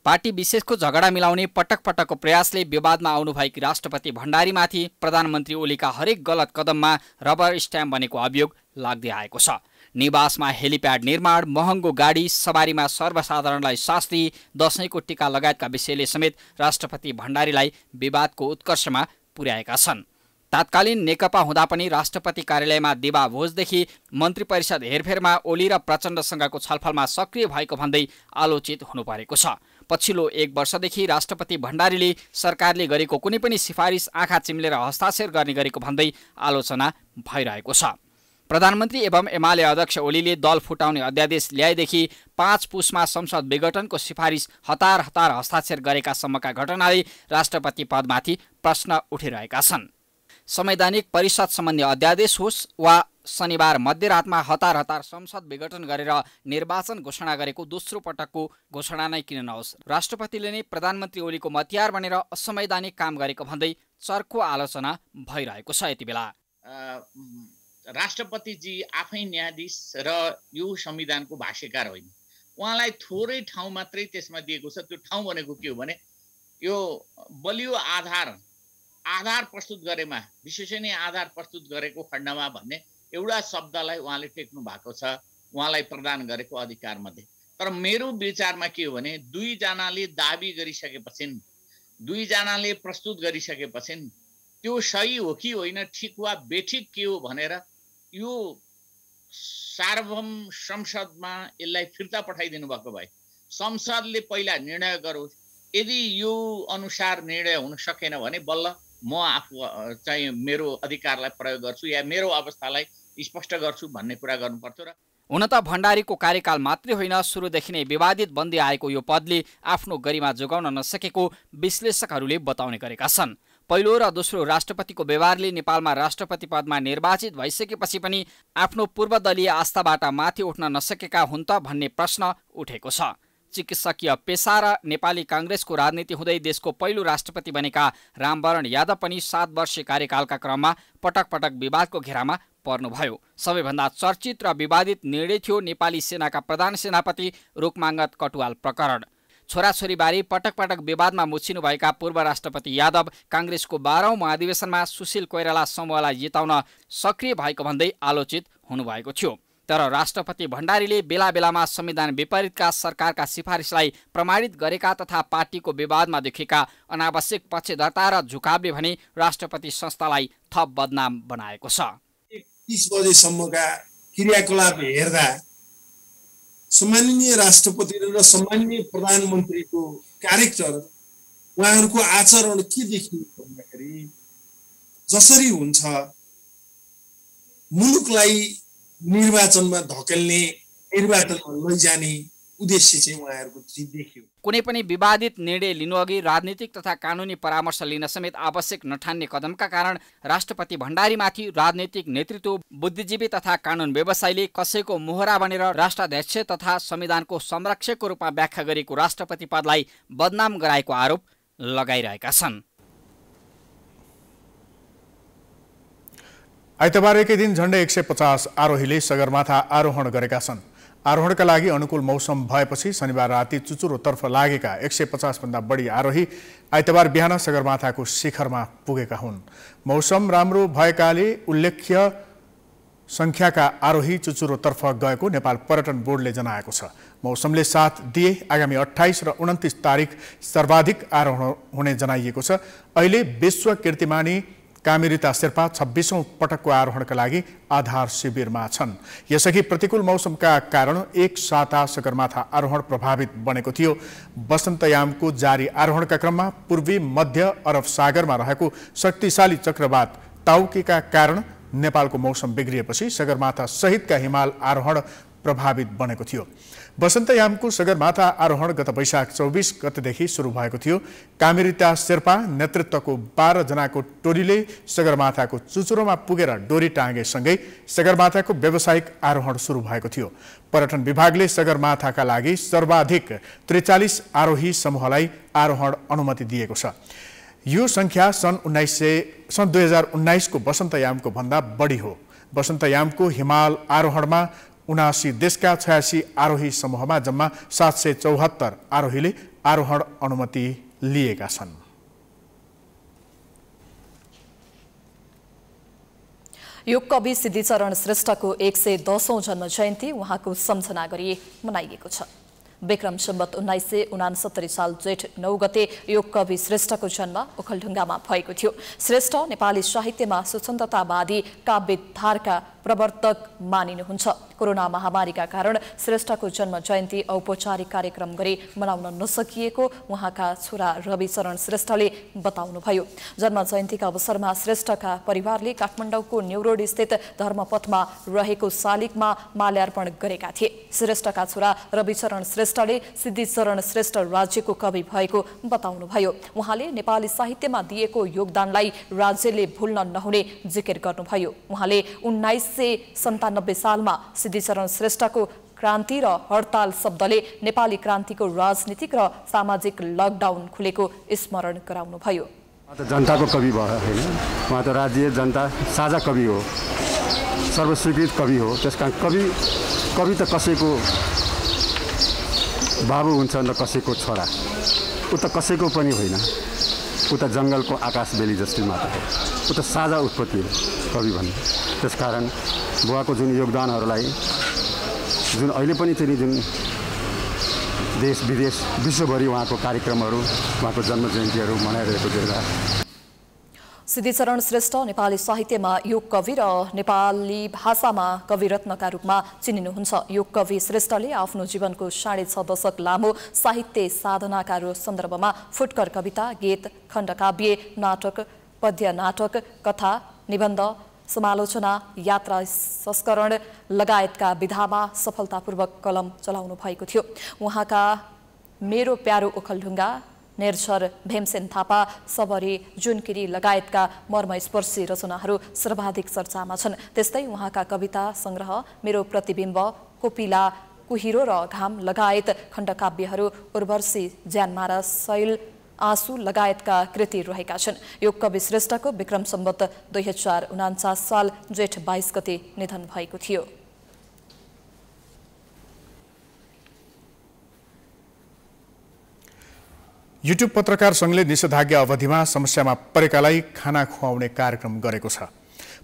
पार्टी विशेषको झगडा मिलाउने पटक पटकको प्रयासले विवादमा आउनुभएकी राष्ट्रपति भण्डारीमाथि प्रधानमन्त्री ओलीका हरेक गलत कदममा रबर स्ट्याम्प बनेको अभियोग लाग्दै आएको छ। निवासमा हेलिप्याड निर्माण, महँगो गाडी, सवारीमा सर्वसाधारणलाई शास्ति, दशैंको टीका लगायतका विषयले समेत राष्ट्रपति भण्डारीलाई विवादको उत्कर्षमा पुर्याएका छन्। तात्कालीन नेकपा हुँदा पनि राष्ट्रपति कार्यालयमा दिवा भोजदेखि मन्त्री परिषद हेरफेरमा ओली र प्रचण्डसँगको छलफलमा सक्रिय भएको भन्दै आलोचित हुनुपरेको छ। पछिल्लो 1 वर्षदेखि राष्ट्रपति भण्डारीले सरकारले गरेको कुनै पनि सिफारिस आँखा चिम्लेर हस्ताक्षर गर्ने गरेको भन्दै आलोचना भइरहेको छ। प्रधानमन्त्री एवं एमाले अध्यक्ष ओलीले दल फुटाउने अध्यादेश ल्याएदेखि 5 पुसमा संसद विघटनको सिफारिस हतार हस्ताक्षर गरेका सम्मका घटनाले राष्ट्रपति पदमाथि प्रश्न उठिरहेका छन्। संवैधानिक परिषद सम्बन्धी अध्यादेश होस् वा शनिबार मध्यरातमा हतार संसद विघटन गरेर निर्वाचन घोषणा गरेको दोस्रो पटकको घोषणा नै किन नहोस्, राष्ट्रपतिले नै प्रधानमन्त्री ओलीको मतियार बनेर असंवैधानिक काम गरेको भन्दै चर्को आलोचना भइरहेको छ। यति बेला राष्ट्रपतिजी आफै न्यायाधीश र यो संविधानको भाष्यकार होइन। उहाँलाई थोरै ठाउँ मात्रै त्यसमा दिएको छ। त्यो ठाउँ भनेको के हो भने यो बलियो आधार आधार प्रस्तुत गरेमा विश्वसनीय आधार प्रस्तुत गरेको खण्डमा भन्ने एउटा शब्दलाई उहाँले टेक्नु भएको छ उहाँलाई प्रदान गरेको अधिकारमध्ये। तर मेरो विचारमा के हो भने दुईजनाले दाबी गरिसकेपछि दुईजनाले प्रस्तुत गरिसकेपछि त्यो सही हो कि होइन ठिक वा बेठिक के हो भनेर यो सार्वभौम संसदमा यसलाई फिर्ता पठाइदिनु भएको भए संसदले पहिला निर्णय गरोस्। यदि यो अनुसार निर्णय हुन सकेन भने बल्ल म आफू चाहिँ मेरो अधिकारलाई प्रयोग गर्छु या मेरो अवस्थालाई स्पष्ट गर्छु भन्ने कुरा गर्नुपर्थ्यो। र हुन त भण्डारीको कार्यकाल मात्रै होइन सुरुदेखि नै विवादित बन्दै आएको यो पदले आफ्नो गरिमा जोगाउन नसकेको विश्लेषकहरूले बताउने गरेका छन्। पहिलो र दोस्रो राष्ट्रपतिको व्यवहारले नेपालमा राष्ट्रपति पदमा निर्वाचित भइसकेपछि पनि आफ्नो पूर्वदलीय आस्थाबाट माथि उठ्न नसकेका हुन् त भन्ने प्रश्न उठेको छ। चिकित्सकीय पेसा र नेपाली काङ्ग्रेसको राजनीति हुँदै देशको पहिलो राष्ट्रपति बनेका रामवरण यादव पनि 7 वर्षीय कार्यकालका क्रममा पटक पटक विवादको घेरामा पर्नुभयो। सबैभन्दा चर्चित र विवादित निर्णय थियो नेपाली सेनाका प्रधान सेनापति रुकमाङ्गत कटुवाल प्रकरण। छोराछोरीबारे पटक पटक विवादमा मुछिनुभएका पूर्व राष्ट्रपति यादव काङ्ग्रेसको 12औं महाधिवेशनमा सुशील कोइराला समूहलाई जिताउन सक्रिय भएको भन्दै आलोचित हुनुभएको थियो। तर राष्ट्रपति भण्डारीले बेला बेलामा संविधान विपरीतका सरकारका सिफारिसलाई प्रमाणित गरेका तथा पार्टीको विवादमा देखेका अनावश्यक पक्षधरता र झुकावले भने राष्ट्रपति संस्थालाई थप बदनाम बनाएको छ। 30 बजेसम्मका क्रियाकलाप हेर्दा सम्माननीय राष्ट्रपति र सम्माननीय प्रधानमन्त्रीको क्यारेक्टर उहाँहरूको आचरण के देखिन्छ भन्दाखेरि जसरी हुन्छ मुलुकलाई निर्वाचनमा धकेल्ने निर्वाचनमा लैजाने उद्देश्य चाहिँ उहाँहरूको देखियो। कुनै पनि विवादित निर्णय लिनुअघि राजनीतिक तथा कानुनी परामर्श लिन समेत आवश्यक नठान्ने कदमका कारण राष्ट्रपति भण्डारीमाथि राजनीतिक नेतृत्व बुद्धिजीवी तथा कानुन व्यवसायीले कसैको मोहरा बनेर राष्ट्राध्यक्ष तथा संविधानको संरक्षकको रूपमा व्याख्या गरेको राष्ट्रपति पदलाई बदनाम गराएको आरोप लगाइरहेका छन्। आइतबार एकै दिन झण्डै 150 आरोहीले सगरमाथा आरोहण गरेका छन्। आरोहणका लागि अनुकूल मौसम भएपछि शनिबार राति चुचुरोतर्फ लागेका 150 भन्दा बढी आरोही आइतबार बिहान सगरमाथाको शिखरमा पुगेका हुन्। मौसम राम्रो भएकाले उल्लेख्य संख्याका आरोही चुचुरोतर्फ गएको नेपाल पर्यटन बोर्डले जनाएको छ। मौसमले साथ दिए आगामी 28 र 29 तारिक सर्वाधिक आरोहण हुने जनाइएको छ। अहिले विश्व कीर्तिमानी कामिरिता शेर्पा 26औं पटकको आरोहणका लागि आधार शिविरमा छन्। यसअघि प्रतिकूल मौसमका कारण एक साता सगरमाथा आरोहण प्रभावित बनेको थियो। वसन्तयामको जारी आरोहणका क्रममा पूर्वी मध्य अरब सागरमा रहेको शक्तिशाली चक्रवात ताउकीका कारण नेपालको मौसम बिग्रिएपछि सगरमाथा सहितका हिमाल आरोहण प्रभावित बनेको थियो। वसन्तयामको सगरमाथा आरोहण गत वैशाख 24 गतेदेखि सुरु भएको थियो। कामिरिता शेर्पा नेतृत्वको 12 जनाको टोलीले सगरमाथाको चुचुरोमा पुगेर डोरी टाँगेसँगै सगरमाथाको व्यावसायिक आरोहण सुरु भएको थियो। पर्यटन विभागले सगरमाथाका लागि सर्वाधिक 43 आरोही समूहलाई आरोहण अनुमति दिएको छ। यो संख्या सन् 2019 को वसन्तयामको भन्दा बढी हो। वसन्तयामको हिमाल आरोहणमा 79 देशका 86 आरोही समूहमा जम्मा 774 आरोहीले आरोहण अनुमति लिएका छन्। योग कवि सिद्धिचरण श्रेष्ठको 110औं जन्म जयन्ती उहाँको सम्झना गरी मनाइएको छ। विक्रम सम्वत 1969 साल जेठ 9 गते योग कवि श्रेष्ठको जन्म ओखलढुङ्गामा भएको थियो। श्रेष्ठ नेपाली साहित्यमा स्वतन्त्रतावादी काव्यधारका प्रवर्तक मानिनुहुन्छ। कोरोना महामारीका कारण श्रेष्ठको जन्म जयन्ती औपचारिक कार्यक्रम गरी मनाउन नसकिएको उहाँका छोरा रविचरण श्रेष्ठले बताउनुभयो। जन्म जयन्तीका अवसरमा श्रेष्ठका परिवारले काठमाडौँको न्युरोड स्थित धर्मपथमा रहेको शालिगमा माल्यार्पण गरेका थिए। श्रेष्ठका छोरा रविचरण श्रेष्ठले सिद्धिचरण श्रेष्ठ राज्यको कवि भएको बताउनुभयो। उहाँले नेपाली साहित्यमा दिएको योगदानलाई राज्यले भुल्न नहुने जिकिर गर्नुभयो। उहाँले 1997 सालमा सिद्धिचरण श्रेष्ठको क्रान्ति र हडताल शब्दले नेपाली क्रान्तिको राजनीतिक र सामाजिक लकडाउन खुलेको स्मरण गराउनुभयो। जनताको कवि भयो हैन, उहाँ त राज्य जनता साझा कवि हो, सर्वस्वीकृत कवि हो। त्यसकारण कवि त कसैको बाबु हुन्छ न कसैको छोरा, ऊ त कसैको पनि होइन। उता जङ्गलको आकाश बेली जस्तै मात्र हो, उता साझा उत्पत्ति हो कवि भन्ने। त्यसकारण बुवाको जुन योगदानहरूलाई जुन अहिले पनि चाहिँ जुन देश विदेश विश्वभरि उहाँको कार्यक्रमहरू उहाँको जन्म जयन्तीहरू मनाइरहेको देख्दा सिद्धिचरण श्रेष्ठ नेपाली साहित्यमा युग कवि र नेपाली भाषामा कविरत्नका रूपमा चिनिनुहुन्छ। युग कवि श्रेष्ठले आफ्नो जीवनको 6.5 दशक लामो साहित्य साधनाका सन्दर्भमा फुटकर कविता, गीत, खण्डकाव्य, नाटक, पद्य नाटक, कथा, निबन्ध, समालोचना, यात्रा संस्करण लगायतका विधामा सफलतापूर्वक कलम चलाउनु भएको थियो। उहाँका मेरो प्यारो ओखलढुङ्गा, निर्झर भीमसेन थापा, सबरी जुनकिरी लगायतका मर्मस्पर्शी रचनाहरू सर्वाधिक चर्चामा छन्। त्यस्तै उहाँका कविता संग्रह मेरो प्रतिबिम्ब, कोपिला, कुहिरो र घाम लगायत खण्डकाव्यहरू, उर्वशी, ज्यानमारा, शैल, आँसु लगायतका कृति रहेका छन्। युग कवि श्रेष्ठको विक्रम सम्वत 2049 साल जेठ 22 गते निधन भएको थियो। युट्युब पत्रकार संघले निषेधाज्ञा अवधिमा समस्यामा परेकालाई खाना खुवाउने कार्यक्रम गरेको छ।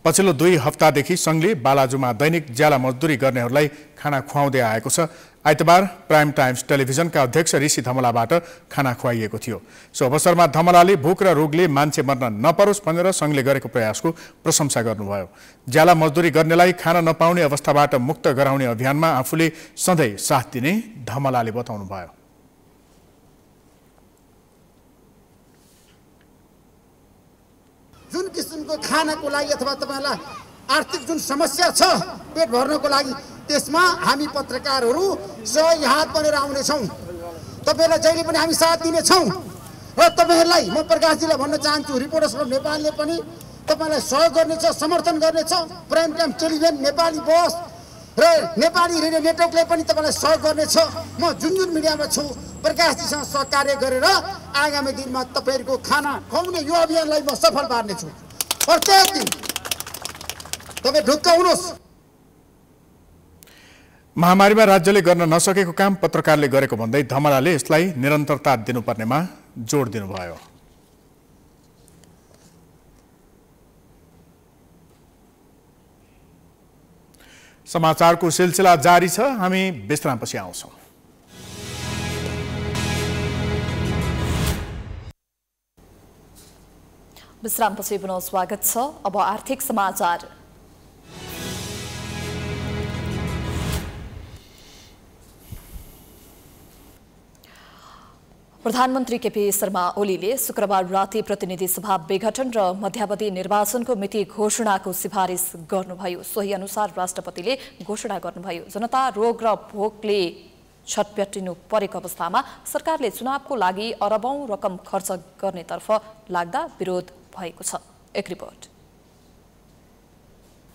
पछिल्लो 2 हप्तादेखि संघले बालाजुमा दैनिक ज्याला मजदुरी गर्नेहरूलाई खाना खुवाउँदै आएको छ। आइतबार प्राइम टाइम्स टेलिभिजनका अध्यक्ष ऋषि धमलाबाट खाना खुवाइएको थियो। सो अवसरमा धमलाले भोक र रोगले मान्छे मर्न नपरोस् भनेर संघले गरेको प्रयासको प्रशंसा गर्नुभयो। ज्याला मजदुरी गर्नेलाई खाना नपाउने अवस्थाबाट मुक्त गराउने अभियानमा आफूले सधैँ साथ दिने धमलाले बताउनुभयो। जुन किसिमको खानाको लागि अथवा तपाईलाई आर्थिक जुन समस्या छ पेट भर्नको लागि, त्यसमा हामी पत्रकारहरू सही हात बनेर आउनेछौँ। तपाईहरुलाई जहिले पनि हामी साथ दिनेछौँ र तपाईहरुलाई म प्रकाशजीलाई भन्न चाहन्छु, रिपोर्टर्स अफ नेपालले पनि तपाईलाई सहयोग गर्नेछ, समर्थन गर्नेछ। प्राइम टाइम टेलिभिजन, नेपाली बस र नेपाली रेडियो नेटवर्कले पनि तपाईलाई सहयोग गर्नेछ। म जुन मिडियामा छु प्रकाशजीसँग सहकार्य गरेर आगामी दिनमा तपाईहरुको खाना खुवाउने यो अभियानलाई म सफल पार्नेछु। प्रत्येक दिन तपाईँ ढुक्क हुनुहोस्। महामारीमा राज्यले गर्न नसकेको काम पत्रकारले गरेको भन्दै धमलाले यसलाई निरन्तरता दिनुपर्नेमा जोड दिनुभयो। समाचारको सिलसिला जारी छ, हामी विश्रामपछि आउँछौँ। विश्रामपछि पुनः स्वागत छ। अब आर्थिक समाचार। प्रधानमन्त्री केपी शर्मा ओलीले शुक्रबार राति प्रतिनिधि सभा विघटन र मध्यावधि निर्वाचनको मिति घोषणाको सिफारिस गर्नुभयो। सोही अनुसार राष्ट्रपतिले घोषणा गर्नुभयो। जनता रोग र भोकले छटपटिनु परेको अवस्थामा सरकारले चुनावको लागि अरबौं रकम खर्च गर्नेतर्फ लाग्दा विरोध भएको छ। एक रिपोर्ट।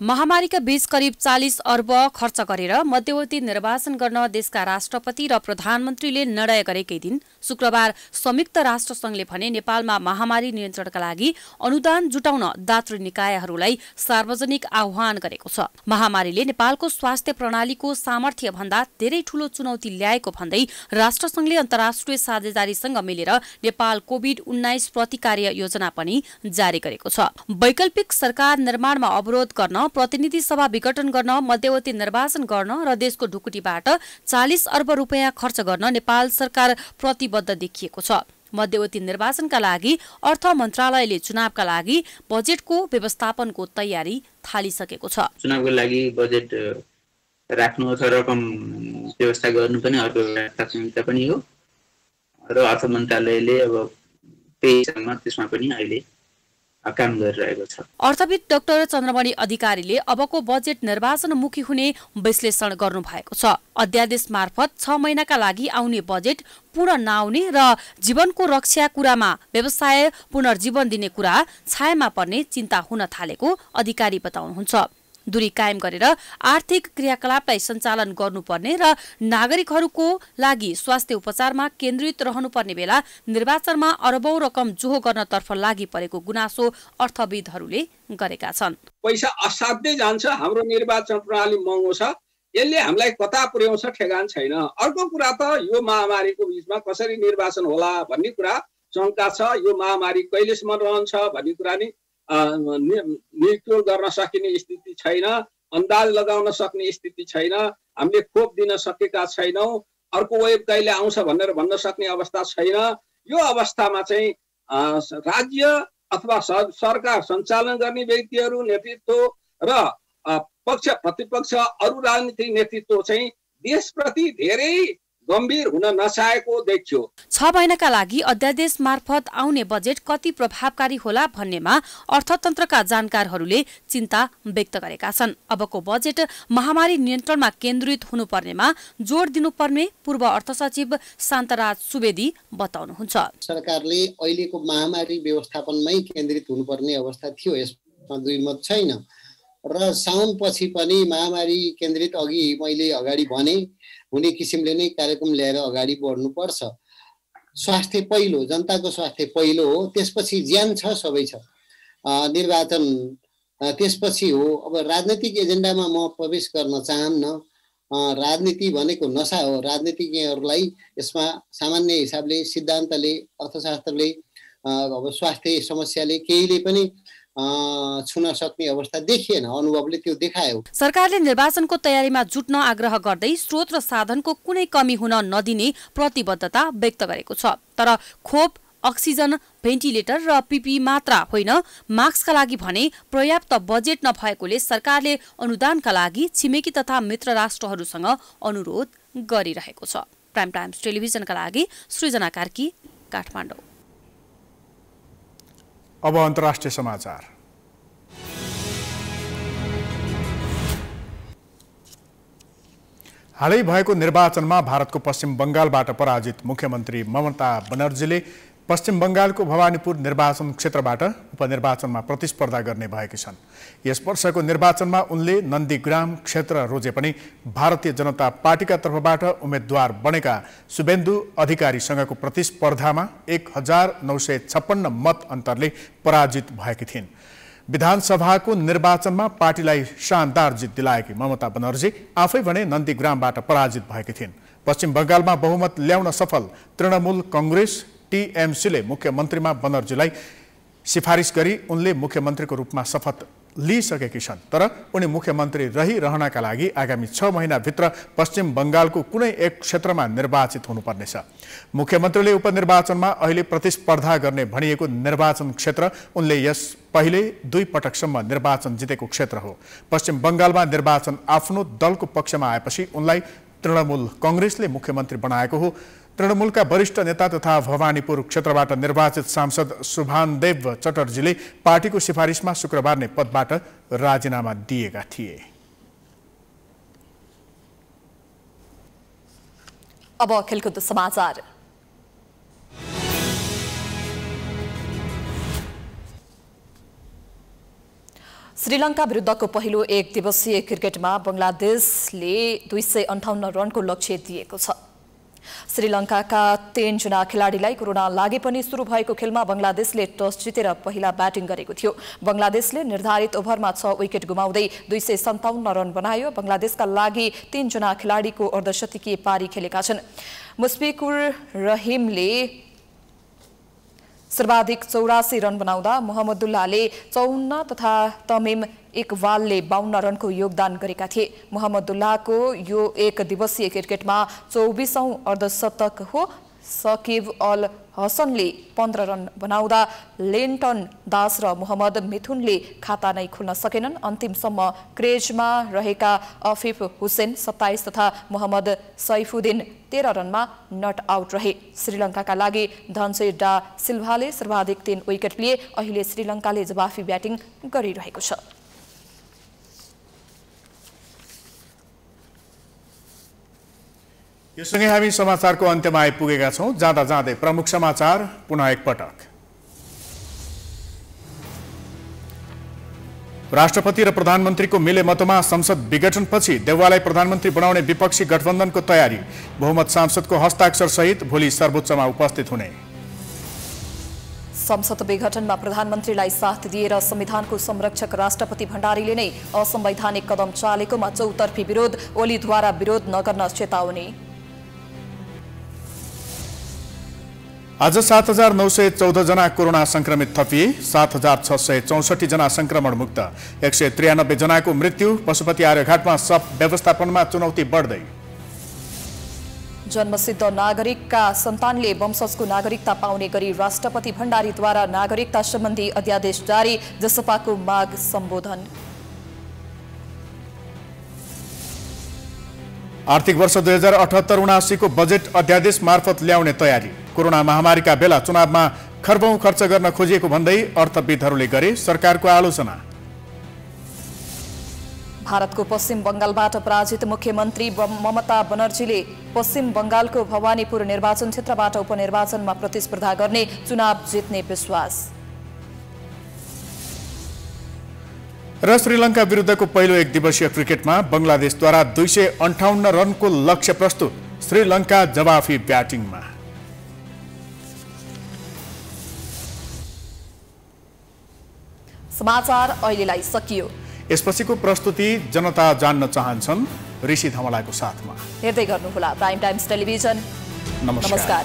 महामारीका बीच करिब 40 अर्ब खर्च गरेर मध्यवर्ती निर्वाचन गर्न देशका राष्ट्रपति र प्रधानमन्त्रीले निर्णय गरेकै दिन शुक्रबार संयुक्त राष्ट्र संघले भने नेपालमा महामारी नियन्त्रणका लागि अनुदान जुटाउन दातृ निकायहरूलाई सार्वजनिक आह्वान गरेको छ। महामारीले नेपालको स्वास्थ्य प्रणालीको सामर्थ्य भन्दा धेरै ठूलो चुनौती ल्याएको भन्दै राष्ट्रसंघले अन्तर्राष्ट्रिय साझेदारीसँग मिलेर नेपाल कोभिड-19 प्रतिकार्य योजना पनि जारी गरेको छ। वैकल्पिक सरकार निर्माणमा अवरोध गर्न, प्रतिनिधि सभा विघटन गर्न, मध्यवर्ती निर्वाचन गर्न र देशको ढुकुटीबाट 40 अर्ब रुपैयाँ खर्च गर्न नेपाल सरकार प्रतिबद्ध देखिएको छ। मध्यवर्ती निर्वाचनका लागि अर्थ मन्त्रालयले चुनावका लागि बजेटको व्यवस्थापनको तयारी थालिसकेको छ। चुनावको लागि बजेट राख्नु अथवा रकम व्यवस्था गर्नु पनि अर्को प्राथमिकता पनि हो र अर्थ मन्त्रालयले अब पेयसँग त्यसमा पनि अहिले काम गरिरहेको छ। अर्थविद डाक्टर चन्द्रमणि अधिकारीले अबको बजेट निर्वाचनमुखी हुने विश्लेषण गर्नु भएको छ। अध्यादेश मार्फत 6 महिनाका लागि आउने बजेट पूर्ण नआउने र जीवनको रक्षा कुरामा व्यवसाय पुनर्जीवन दिने कुरा छायामा पर्ने चिन्ता हुन थालेको अधिकारी बताउनुहुन्छ। दूरी कायम गरेर आर्थिक क्रियाकलापलाई सञ्चालन गर्नुपर्ने र नागरिकहरूको लागि स्वास्थ्य उपचारमा केन्द्रित रहनुपर्ने बेला निर्वाचनमा अरबौं रकम जोहो गर्नतर्फ लागि परेको गुनासो अर्थविदहरूले गरेका छन्। पैसा असाध्यै जान्छ, हाम्रो निर्वाचन प्रणाली महँगो छ, यसले हामीलाई कता पुर्याउँछ ठेगान छैन। अर्को कुरा त यो महामारीको बीचमा कसरी निर्वाचन होला भन्ने कुरा शङ्का छ। यो महामारी कहिलेसम्म रहन्छ भन्ने कुरा नि निर्क्युल गर्न सकिने स्थिति छैन, अन्दाज लगाउन सक्ने स्थिति छैन। हामीले खोप दिन सकेका छैनौँ, अर्को वेभ कहिले आउँछ भनेर भन्न सक्ने अवस्था छैन। यो अवस्थामा चाहिँ राज्य अथवा सरकार सञ्चालन गर्ने व्यक्तिहरू, नेतृत्व र पक्ष प्रतिपक्ष अरू राजनीतिक नेतृत्व चाहिँ देशप्रति धेरै गम्भीर हुन नचाहेको देखियो। 6 महिनाका लागि अध्यादेश मार्फत आउने बजेट कति प्रभावकारी होला भन्नेमा अर्थतन्त्रका जानकारहरूले चिन्ता व्यक्त गरेका छन्। अबको बजेट महामारी नियन्त्रणमा केन्द्रित हुनुपर्नेमा जोड दिनुपर्ने पूर्व अर्थ सचिव शान्तराज सुवेदी बताउनुहुन्छ। सरकारले अहिलेको महामारी व्यवस्थापनमै केन्द्रित हुनुपर्ने अवस्था थियो, यसमा दुई मत छैन। र साउन पछि पनि महामारी केन्द्रित अघि मैले अगाडि भने हुने किसिमले नै कार्यक्रम ल्याएर अगाडि बढ्नुपर्छ। स्वास्थ्य पहिलो, जनताको स्वास्थ्य पहिलो हो, त्यसपछि ज्यान छ, सबै छ, निर्वाचन त्यसपछि हो। अब राजनीतिक एजेन्डामा म प्रवेश गर्न चाहन्न। राजनीति भनेको नशा हो। राजनीतिज्ञहरूलाई यसमा सामान्य हिसाबले, सिद्धान्तले, अर्थशास्त्रले, अब स्वास्थ्य समस्याले केहीले पनि छुन सक्ने अवस्था देखिएन। अनुभवले त्यो देखायो। सरकारले निर्वाचनको तयारीमा जुट्न आग्रह गर्दै स्रोत र साधनको कुनै कमी हुन नदिने प्रतिबद्धता व्यक्त गरेको छ। तर खोप, अक्सिजन, भेन्टिलेटर र पिपी मात्र होइन, मास्कका लागि भने पर्याप्त बजेट नभएकोले सरकारले अनुदानका लागि छिमेकी तथा मित्र राष्ट्रहरूसँग अनुरोध गरिरहेको छ। प्राइम टाइम्स टेलिभिजनका लागि सृजना कार्की, काठमाडौँ। अब अन्तर्राष्ट्रिय समाचार। हालै भएको निर्वाचनमा भारतको पश्चिम बंगालबाट पराजित मुख्यमन्त्री ममता बनर्जीले पश्चिम बंगालको भवानीपुर निर्वाचन क्षेत्रबाट उपनिर्वाचनमा प्रतिस्पर्धा गर्ने भएकी छन्। यस वर्षको निर्वाचनमा उनले नन्दीग्राम क्षेत्र रोजे पनि भारतीय जनता पार्टीका तर्फबाट उम्मेद्वार बनेका शुभेन्दु अधिकारीसँगको प्रतिस्पर्धामा 1956 मत अन्तरले पराजित भएकी थिइन्। विधानसभाको निर्वाचनमा पार्टीलाई शानदार जित दिलाएकी ममता बनर्जी आफै भने नन्दीग्रामबाट पराजित भएकी थिइन्। पश्चिम बंगालमा बहुमत ल्याउन सफल तृणमूल कांग्रेस टीएमसीले मुख्यमन्त्रीमा बनर्जीलाई सिफारिस गरी उनले मुख्यमन्त्रीको रूपमा शपथ लिइसकेकी छन्। तर उनी मुख्यमन्त्री रहिरहनका लागि आगामी 6 महिनाभित्र पश्चिम बंगालको कुनै एक क्षेत्रमा निर्वाचित हुनुपर्नेछ। मुख्यमन्त्रीले उपनिर्वाचनमा अहिले प्रतिस्पर्धा गर्ने भनिएको निर्वाचन क्षेत्र उनले यस पहिले 2 पटकसम्म निर्वाचन जितेको क्षेत्र हो। पश्चिम बंगालमा निर्वाचन आफ्नो दलको पक्षमा आएपछि उनलाई तृणमूल कांग्रेसले मुख्यमन्त्री बनाएको हो। तृणमूलका वरिष्ठ नेता तथा भवानीपुर क्षेत्रबाट निर्वाचित सांसद शुभानदेव चटर्जीले पार्टीको सिफारिसमा शुक्रबार नै पदबाट राजीनामा दिएका थिए। अब खेलकुद समाचार। श्रीलङ्का विरुद्धको पहिलो एक दिवसीय क्रिकेटमा बंगलादेशले 258 रनको लक्ष्य दिएको छ। श्रीलङ्काका 3 जना खेलाडीलाई कोरोना लागे पनि सुरु भएको खेलमा बंगलादेशले टस जितेर पहिला ब्याटिङ गरेको थियो। बंगलादेशले निर्धारित ओभरमा 6 विकेट गुमाउँदै 257 रन बनायो। बंगलादेशका लागि 3 जना खेलाडीको अर्धशतकीय पारी खेलेका छन्। मुस्फिकुर रहिमले सर्वाधिक 84 रन बनाउँदा मोहम्मदुल्लाहले 54 तथा तमिम इकबालले 52 रनको योगदान गरेका थिए। मोहम्मदुल्लाहको यो एक दिवसीय क्रिकेटमा 24औं अर्धशतक हो। सकिब अल हसनले 15 रन बनाउँदा लेन्टन दास र मोहम्मद मिथुनले खाता नै खोल्न सकेनन्। अन्तिमसम्म क्रेजमा रहेका अफिफ हुसेन 27 तथा मोहम्मद सैफुद्दिन 13 रनमा नट आउट रहे। श्रीलङ्काका लागि धनशेर डा सिल्भाले सर्वाधिक 3 विकेट लिए। अहिले श्रीलङ्काले जवाफी ब्याटिङ गरिरहेको छ। यो सँगै हामी समाचारको अन्त्यमा आइपुगेका छौं। जाँदा जाँदै प्रमुख समाचार पुनः एकपटक। राष्ट्रपति र प्रधानमन्त्रीको मिलेमतमा संसद विघटनपछि देउवालाई प्रधानमन्त्री बनाउने विपक्षी गठबन्धनको तयारी। बहुमत सांसदको हस्ताक्षर सहित भोलि सर्वोच्चमा उपस्थित हुने। संसद विघटनमा प्रधानमन्त्रीलाई साथ दिएर संविधानको संरक्षक राष्ट्रपति भण्डारीले नै असंवैधानिक कदम चालेकोमा चौतर्फी विरोध। ओलीद्वारा विरोध नगर्न चेतावनी। आज 7,914 जना कोरोना संक्रमित थपिए, 7,664 जना संक्रमण मुक्त, 193 जनाको मृत्यु। पशुपति आर्यघाटमा शव व्यवस्थापनमा चुनौती बढ्दै। जन्मसिद्ध नागरिकका सन्तानले वंशजको नागरिकता पाउने गरी राष्ट्रपति भण्डारीद्वारा नागरिकता सम्बन्धी अध्यादेश जारी, जसपाको माग सम्बोधन। आर्थिक वर्ष 2078-79 को बजेट अध्यादेश मार्फत ल्याउने तयारी। कोरोना महामारीका बेला चुनावमा खर्बौं खर्च गर्न खोजिएको भन्दै अर्थविदहरूले गरे सरकारको आलोचना। भारतको पश्चिम बंगालबाट पराजित मुख्यमन्त्री ममता बनर्जीले पश्चिम बंगालको भवानीपुर निर्वाचन क्षेत्रबाट उपनिर्वाचनमा प्रतिस्पर्धा गर्ने, चुनाव जित्ने विश्वास। र श्रीलङ्का विरुद्धको पहिलो एक दिवसीय क्रिकेटमा बंगलादेशद्वारा 258 रनको लक्ष्य प्रस्तुत। श्रीलङ्का जवाफी ब्याटिङमा। समाचार अहिलेलाई सकियो। यसपछिको प्रस्तुति जनता जान्न चाहन्छन् ऋषि धमलाको साथमा। हेर्दै गर्नुहोला प्राइम टाइम्स टेलिभिजन। नमस्कार।